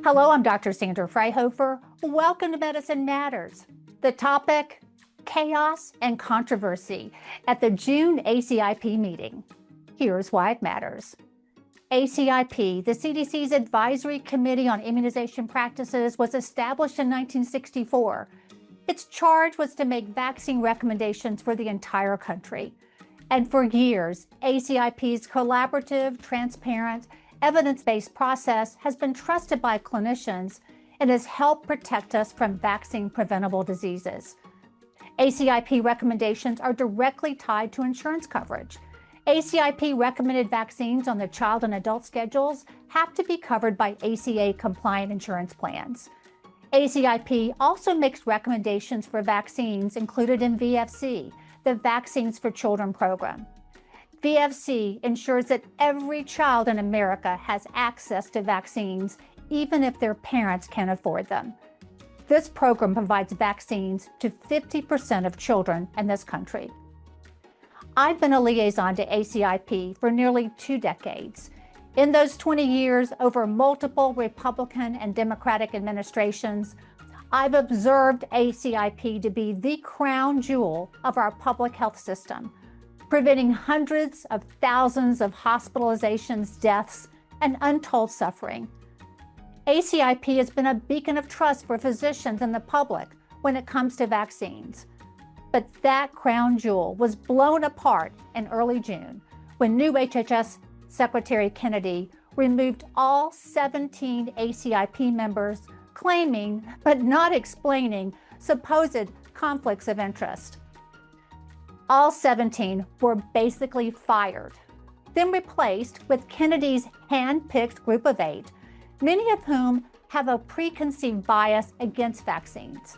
Hello, I'm Dr. Sandra Fryhofer. Welcome to Medicine Matters. The topic, chaos and controversy at the June ACIP meeting. Here's why it matters. ACIP, the CDC's Advisory Committee on Immunization Practices, was established in 1964. Its charge was to make vaccine recommendations for the entire country. And for years, ACIP's collaborative, transparent, evidence-based process has been trusted by clinicians and has helped protect us from vaccine-preventable diseases. ACIP recommendations are directly tied to insurance coverage. ACIP recommended vaccines on the child and adult schedules have to be covered by ACA-compliant insurance plans. ACIP also makes recommendations for vaccines included in VFC, the Vaccines for Children program. VFC ensures that every child in America has access to vaccines, even if their parents can't afford them. This program provides vaccines to 50% of children in this country. I've been a liaison to ACIP for nearly 2 decades. In those 20 years, over multiple Republican and Democratic administrations, I've observed ACIP to be the crown jewel of our public health system, preventing hundreds of thousands of hospitalizations, deaths, and untold suffering. ACIP has been a beacon of trust for physicians and the public when it comes to vaccines. But that crown jewel was blown apart in early June when new HHS Secretary Kennedy removed all 17 ACIP members, claiming but not explaining supposed conflicts of interest. All 17 were basically fired, then replaced with Kennedy's hand-picked group of 8, many of whom have a preconceived bias against vaccines.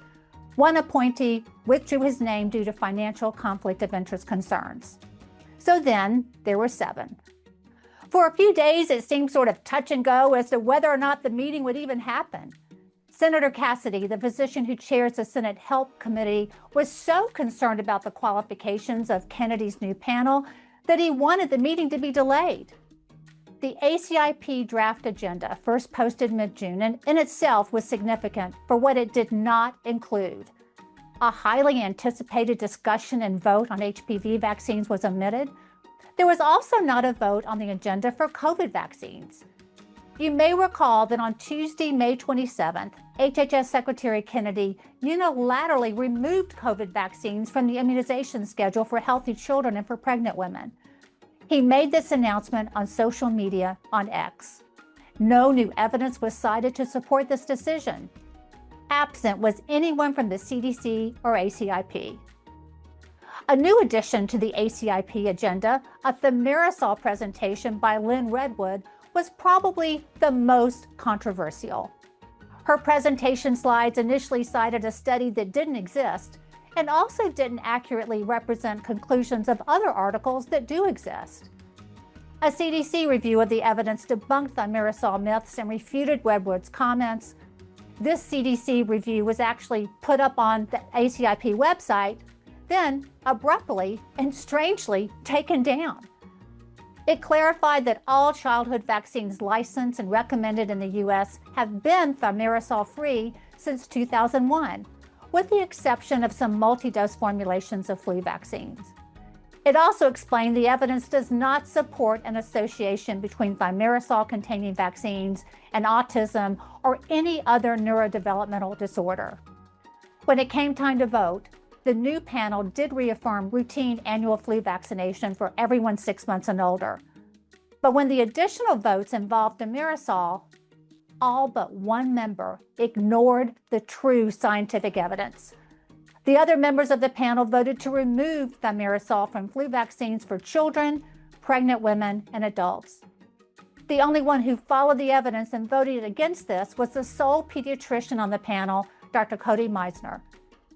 One appointee withdrew his name due to financial conflict of interest concerns. So then there were 7. For a few days, it seemed sort of touch and go as to whether or not the meeting would even happen. Senator Cassidy, the physician who chairs the Senate Health Committee, was so concerned about the qualifications of Kennedy's new panel that he wanted the meeting to be delayed. The ACIP draft agenda, first posted mid-June, and in itself was significant for what it did not include. A highly anticipated discussion and vote on HPV vaccines was omitted. There was also not a vote on the agenda for COVID vaccines. You may recall that on Tuesday, May 27th, HHS Secretary Kennedy unilaterally removed COVID vaccines from the immunization schedule for healthy children and for pregnant women. He made this announcement on social media on X. No new evidence was cited to support this decision. Absent was anyone from the CDC or ACIP. A new addition to the ACIP agenda, a Thimerosal presentation by Lynn Redwood, was probably the most controversial. Her presentation slides initially cited a study that didn't exist and also didn't accurately represent conclusions of other articles that do exist. A CDC review of the evidence debunked Thimerosal myths and refuted Redwood's comments. This CDC review was actually put up on the ACIP website, then abruptly and strangely taken down. It clarified that all childhood vaccines licensed and recommended in the U.S. have been Thimerosal-free since 2001, with the exception of some multi-dose formulations of flu vaccines. It also explained the evidence does not support an association between Thimerosal-containing vaccines and autism or any other neurodevelopmental disorder. When it came time to vote, the new panel did reaffirm routine annual flu vaccination for everyone 6 months and older. But when the additional votes involved Thimerosal, all but one member ignored the true scientific evidence. The other members of the panel voted to remove Thimerosal from flu vaccines for children, pregnant women, and adults. The only one who followed the evidence and voted against this was the sole pediatrician on the panel, Dr. Cody Meisner.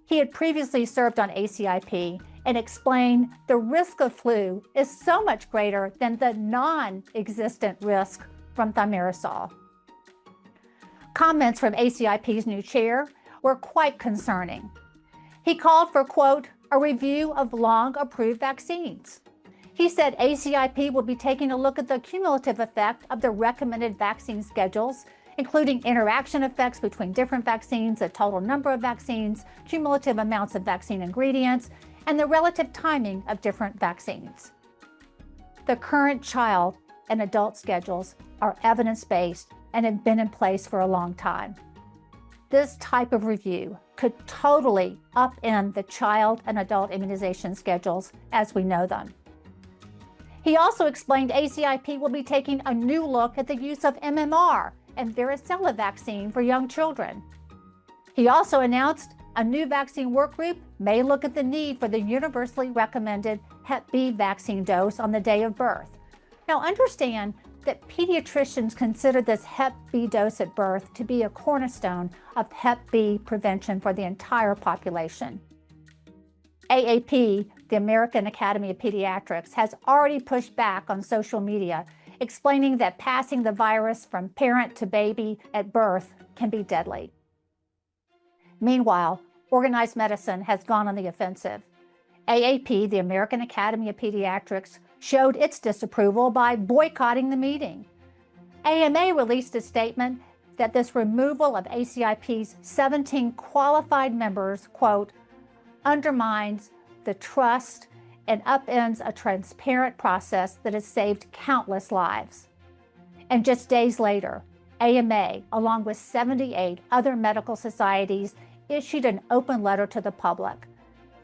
He had previously served on ACIP and explained the risk of flu is so much greater than the non-existent risk from Thimerosal. Comments from ACIP's new chair were quite concerning. He called for, quote, a review of long-approved vaccines. He said ACIP will be taking a look at the cumulative effect of the recommended vaccine schedules including interaction effects between different vaccines, the total number of vaccines, cumulative amounts of vaccine ingredients, and the relative timing of different vaccines. The current child and adult schedules are evidence-based and have been in place for a long time. This type of review could totally upend the child and adult immunization schedules as we know them. He also explained ACIP will be taking a new look at the use of MMR and varicella vaccine for young children. He also announced a new vaccine work group may look at the need for the universally recommended Hep B vaccine dose on the day of birth. Now understand that pediatricians consider this Hep B dose at birth to be a cornerstone of Hep B prevention for the entire population. AAP, the American Academy of Pediatrics, has already pushed back on social media, explaining that passing the virus from parent to baby at birth can be deadly. Meanwhile, organized medicine has gone on the offensive. AAP, the American Academy of Pediatrics, showed its disapproval by boycotting the meeting. AMA released a statement that this removal of ACIP's 17 qualified members, quote, undermines the trust and upends a transparent process that has saved countless lives. And just days later, AMA, along with 78 other medical societies, issued an open letter to the public,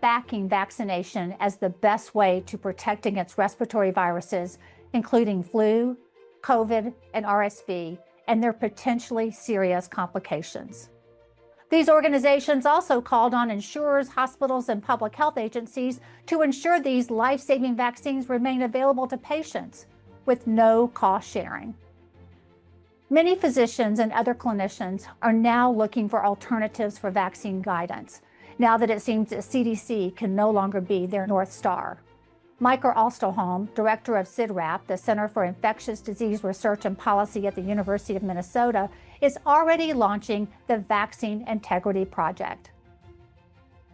backing vaccination as the best way to protect against respiratory viruses, including flu, COVID, and RSV, and their potentially serious complications. These organizations also called on insurers, hospitals, and public health agencies to ensure these life-saving vaccines remain available to patients with no cost sharing. Many physicians and other clinicians are now looking for alternatives for vaccine guidance, now that it seems that CDC can no longer be their North Star. Micah Osterholm, director of CIDRAP, the Center for Infectious Disease Research and Policy at the University of Minnesota, is already launching the Vaccine Integrity Project.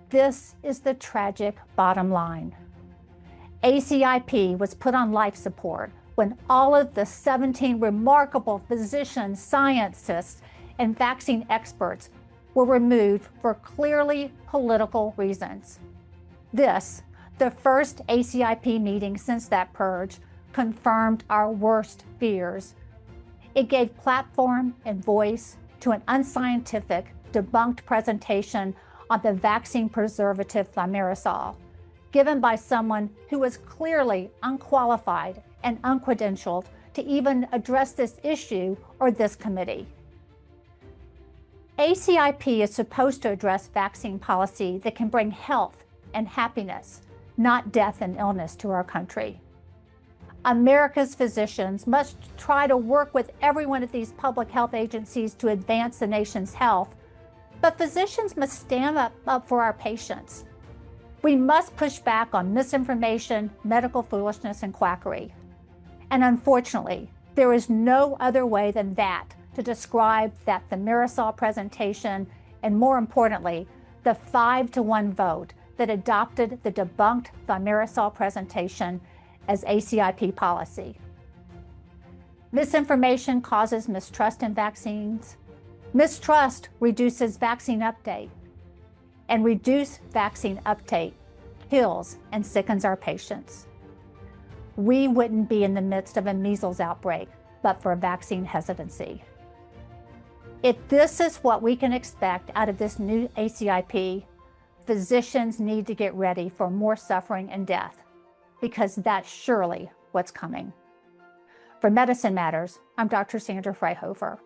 This is the tragic bottom line. ACIP was put on life support when all of the 17 remarkable physicians, scientists, and vaccine experts were removed for clearly political reasons. This, the first ACIP meeting since that purge, confirmed our worst fears. It gave platform and voice to an unscientific, debunked presentation on the vaccine preservative Thimerosal, given by someone who was clearly unqualified and uncredentialed to even address this issue or this committee. ACIP is supposed to address vaccine policy that can bring health and happiness, not death and illness, to our country. America's physicians must try to work with everyone at these public health agencies to advance the nation's health, but physicians must stand up for our patients. We must push back on misinformation, medical foolishness, and quackery. And unfortunately, there is no other way than that to describe that Thimerosal presentation, and more importantly, the 5-to-1 vote that adopted the debunked Thimerosal presentation as ACIP policy. Misinformation causes mistrust in vaccines. Mistrust reduces vaccine uptake, and reduced vaccine uptake kills and sickens our patients. We wouldn't be in the midst of a measles outbreak but for vaccine hesitancy. If this is what we can expect out of this new ACIP, physicians need to get ready for more suffering and death, because that's surely what's coming. For Medicine Matters, I'm Dr. Sandra Fryhofer.